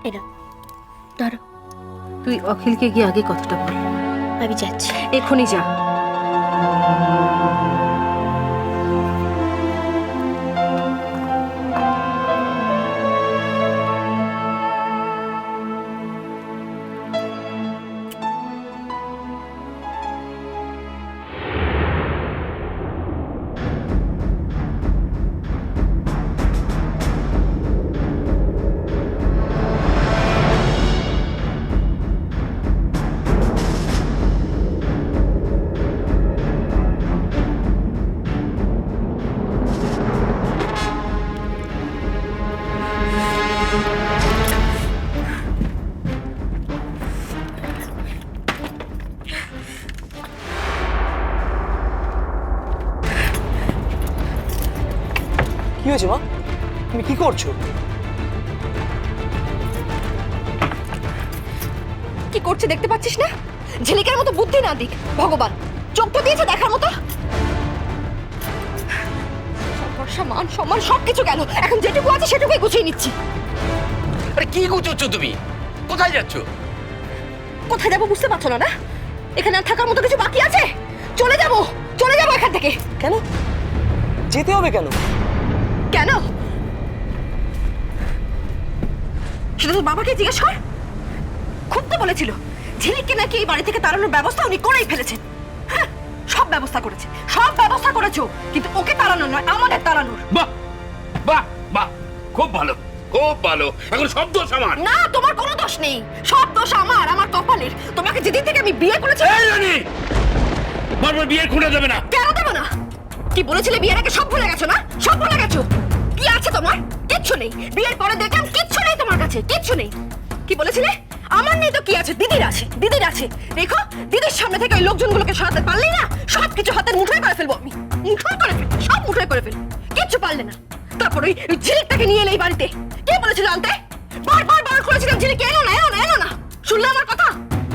এরা দাঁড়া, তুই অখিলকে গিয়ে আগে কথাটা বল। আমি যাচ্ছি। এখনই যা। কি হয়েছে মা? তুমি কি করছো? কি করছে দেখতে পাচ্ছিস না? ঝিলিকের মতো বুদ্ধি না দিক ভগবান, চোখ তো দিয়েছে দেখার মতো। ভরসা মান সম্মান সবকিছু গেল, এখন যেটুকু আছে সেটুকুই গুছিয়ে নিচ্ছি। আরে কি গুছোচ্ছ তুমি? কোথায় যাচ্ছ? কোথায় যাবো বুঝতে পারছো না? এখানে আর থাকার মতো কিছু বাকি আছে? চলে যাবো এখান থেকে। কেন যেতে হবে কেন? কেন সেটা তোর বাবাকে জিজ্ঞেস কর। খুব তো বলেছিল ঝিলিককে নাকি এই বাড়ি থেকে তাড়ানোর ব্যবস্থা উনি করেই ফেলেছেন। হ্যাঁ, সব ব্যবস্থা করেছো, কিন্তু ওকে তাড়ানোর নয়, আমাদের তাড়ানোর। বাহ বাহ বাহ, খুব ভালো খুব ভালো। এখন সব দোষ আমার। না, তোমার কোনো দোষ নেই, সব দোষ আমার কপালের। তোমাকে যেদিন থেকে আমি বিয়ে করেছি। এই রানী, বারবার বিয়ে খুঁড়ে দেবে না। কেন দেবো না? কি বলেছিলে বিয়ের আগে? সব ভুলে গেছো না? সব ভুলে গেছো? কি আছে তোমার? কিচ্ছু নেই। বিয়ের পরে দেখলাম কিচ্ছু নেই তোমার কাছে, কিচ্ছু নেই। কি বলেছিলে? আমার নেই তো কি আছে? দিদির আছে। দেখো, দিদির সামনে থেকে ওই লোকজনগুলোকে সরাতে পারলেই না সবকিছু হাতের মুঠোয় করে ফেলবো আমি। সব মুঠোয় করে ফেলবো। কিচ্ছু পারলে না। তারপর ওই ঝিলিকটাকে নিয়ে এলে এই বাড়িতে। কে বলেছিল আনতে? বার করেছিলাম ঝিলিককে এনো না। শুনলে আমার কথা?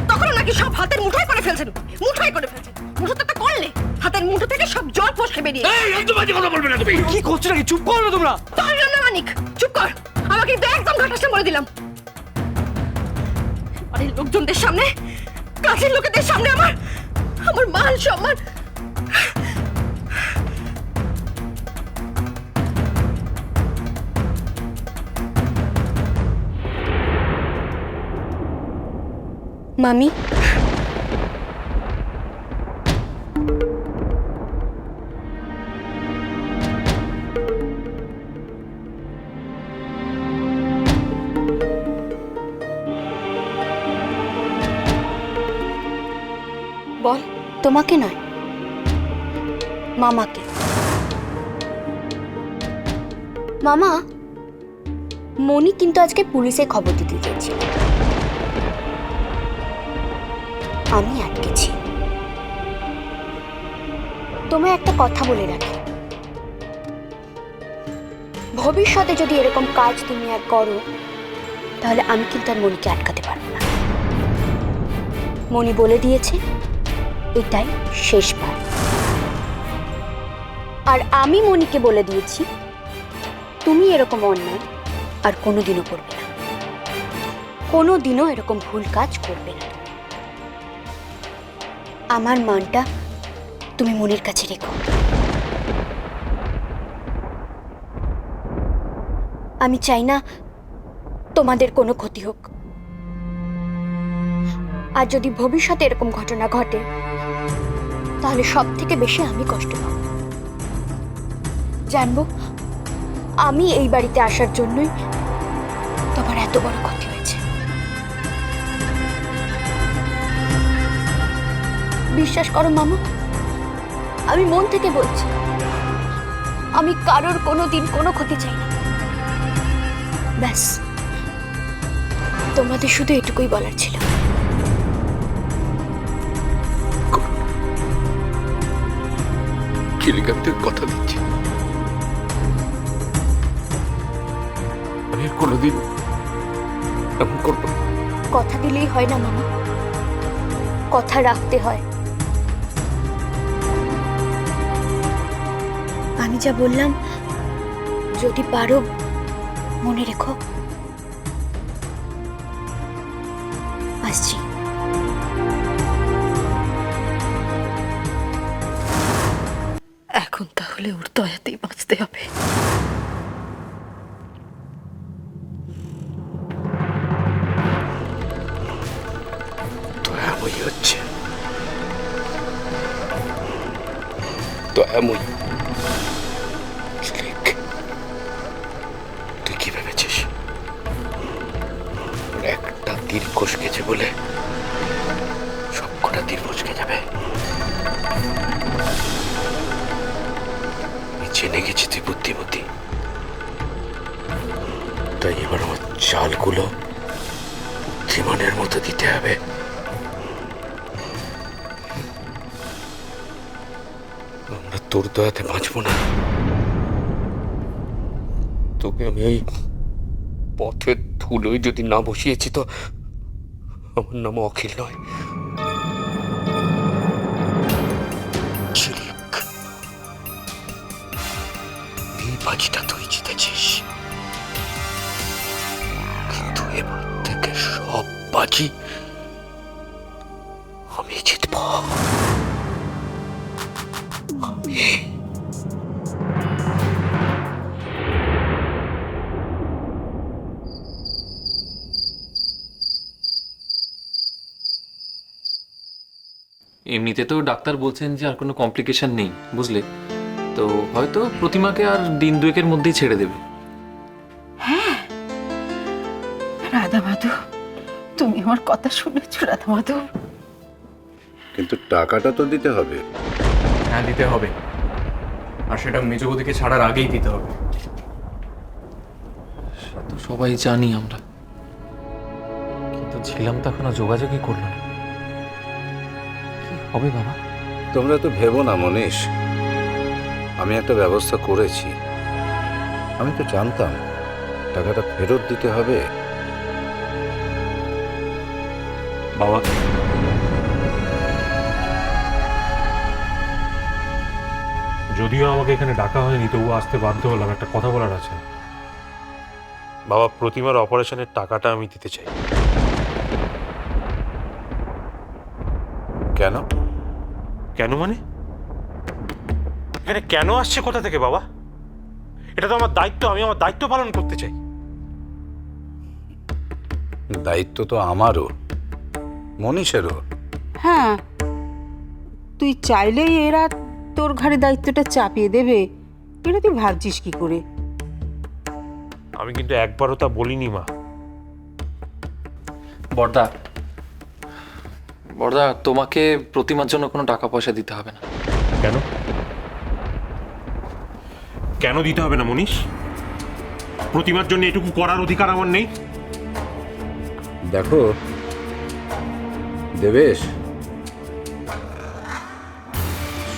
তখন নাকি সব হাতের মুঠোয় করে ফেলছেন। মুঠোতে তো করলে হাতের মুঠো থেকে সব জল ফসকে বেরিয়ে। এই একদম বাজে কথা বলবে না তুমি। কি করছো নাকি? চুপ করো না তোমরা। তোর জন্য মানিক, চুপ কর। আমাকে কিন্তু একদম ঘাটাসটা বলে দিলাম। বাড়ির লোকজনদের সামনে, কাছের লোকেদের সামনে আমার মান সম্মান। মামি, বল। তোমাকে নয়, মামাকে। মামা, মনি কিন্তু আজকে পুলিশে খবর দিতে চেয়েছিল, আমি আটকেছি। তোমায় একটা কথা বলে রাখি, ভবিষ্যতে যদি এরকম কাজ তুমি আর করো তাহলে আমি কিন্তু আর মনিকে আটকাতে পারবো না। মনি বলে দিয়েছে এটাই শেষবার। আর আমি মনিকে বলে দিয়েছি তুমি এরকম অন্যায় আর কোনোদিনও করবে না, কোনোদিনও এরকম ভুল কাজ করবে না। আমার মানটা তুমি মনের কাছে রেখো। আমি চাই না তোমাদের কোনো ক্ষতি হোক। আর যদি ভবিষ্যতে এরকম ঘটনা ঘটে তাহলে সব থেকে বেশি আমি কষ্ট পাব। জানবো আমি এই বাড়িতে আসার জন্যই তোমার এত বড় ক্ষতি হয়েছে। বিশ্বাস করো মামা, আমি মন থেকে বলছি, আমি কারোর কোনোদিন কোনো ক্ষতি চাই না। ব্যাস, তোমাদের শুধু এটুকুই বলার ছিল। ঝিলিকাতে কথা দিচ্ছি, আমি আর কোনোদিন এমন করব না। কথা দিলেই হয় না মামা, কথা রাখতে হয়। আমি যা বললাম যদি পারো মনে রেখো। আসছি। এখন তাহলে ওর দয়াতেই বাঁচতে হবে। দয়াময়ী হচ্ছে, দয়াময়ী। ঝিলিক, তুই কি ভেবেছিস ওর একটা তীর খসকেছে বলে সব কটা তীর খসকে যাবে? আমি জেনে গেছি তুই বুদ্ধিমতী, তাই এবার আমার চালগুলো বুদ্ধিমানের মতো দিতে হবে। আমরা তোর দয়াতে বাঁচবো না। তোকে আমি এই পথের ধুলোয় যদি না বসিয়েছি তো আমার নাম অখিল নয়, ঝিলিক। এই বাজিটা তুই জিতেছিস, কিন্তু এবার থেকে সব বাজি আমি জিতব। আমি এমনিতে তো ডাক্তার বলছেন যে আর কোনো কমপ্লিকেশন নেই, বুঝলে? তো হয়তো প্রতিমাকে আর দিন দুয়েকের মধ্যেই ছেড়ে দেবে। রাধা মাধব, তুমি আমার কথা শুনেছো রাধা মাধব? কিন্তু টাকাটা তো দিতে হবে। হ্যাঁ, দিতে হবে, আর সেটা মেজবদিকে ছাড়ার আগেই দিতে হবে। সে তো সবাই জানি আমরা, কিন্তু ছিলাম তো এখনো যোগাযোগই করলো না। কি হবে বাবা? তোমরা তো ভেবো না মনীষ, আমি একটা ব্যবস্থা করেছি। আমি তো জানতাম টাকাটা ফেরত দিতে হবে। বাবা, যদিও আমাকে এখানে ডাকা হয়নি, তবু আসতে বাধ্য হলাম। একটা কথা বলার আছে। বাবা, প্রতিমার অপারেশনের টাকাটা আমি দিতে চাই। কেন? কেন মানে? এখানে কেন আসছে কোথা থেকে বাবা? এটা তো আমার দায়িত্ব, আমি আমার দায়িত্ব পালন করতে চাই। দায়িত্ব তো আমারও, মনীষেরও। হ্যাঁ, তুই চাইলেই এরা তোর ঘাড়ে দায়িত্বটা চাপিয়ে দেবে, এটা তুই ভাবছিস কি করে? আমি কিন্তু একবারও তা বলিনি মা। বড়দা, বড়দা, তোমাকে প্রতিমার জন্য কোনো টাকা পয়সা দিতে হবে না। কেন? কেন দিতে হবে না মনীষ? প্রতিমার জন্য এটুকু করার অধিকার আমার নেই? দেখো দেবেশ,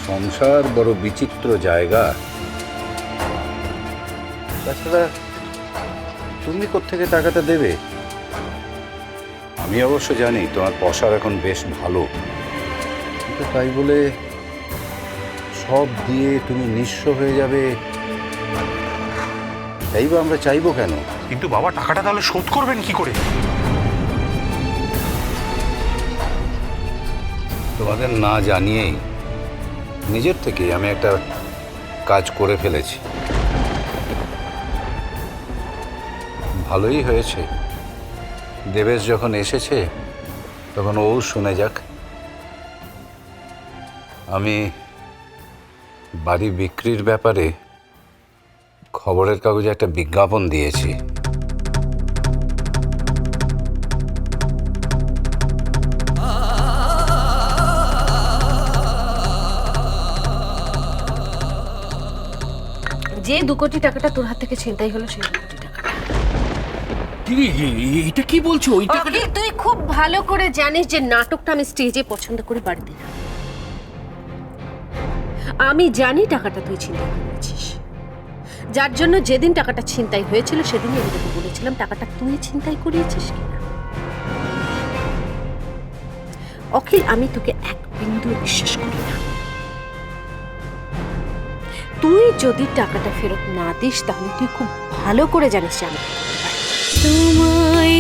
সংসার বড় বিচিত্র জায়গা। তাছাড়া তুমি কোত্থেকে টাকাটা দেবে? আমি অবশ্য জানি তোমার পসার এখন বেশ ভালো, কিন্তু তাই বলে সব দিয়ে তুমি নিঃস্ব হয়ে যাবে, তাই বা আমরা চাইবো কেন? কিন্তু বাবা, টাকাটা তাহলে শোধ করবেন কি করে? তোমাদের না জানিয়েই নিজের থেকেই আমি একটা কাজ করে ফেলেছি। ভালোই হয়েছে, দেবেশ যখন এসেছে তখন ও শুনে যাক। আমি বাড়ি বিক্রির ব্যাপারে খবরের কাগজে একটা বিজ্ঞাপন দিয়েছি। যে 2 কোটি টাকাটা তোর হাত থেকে ছিনতাই হলো, সেই 2 কোটি টাকাটা। এটা কি বলছো? ওই টাকাটা অখিল, তুই খুব ভালো করে জানিস যে নাটকটা আমি স্টেজে পছন্দ করে বাড়িতে না। আমি জানি টাকাটা তুই ছিনতাই করেছিস, যার জন্য যেদিন টাকাটা ছিনতাই হয়েছিল সেদিনই আমি তোকে বলেছিলাম টাকাটা তুই ছিনতাই করিয়েছিস কিনা। অখিল, আমি তোকে এক বিন্দু বিশ্বাস করি না। তুই যদি টাকাটা ফেরত না দিস তাহলে তুই খুব ভালো করে জানিস যে আমি তোমায়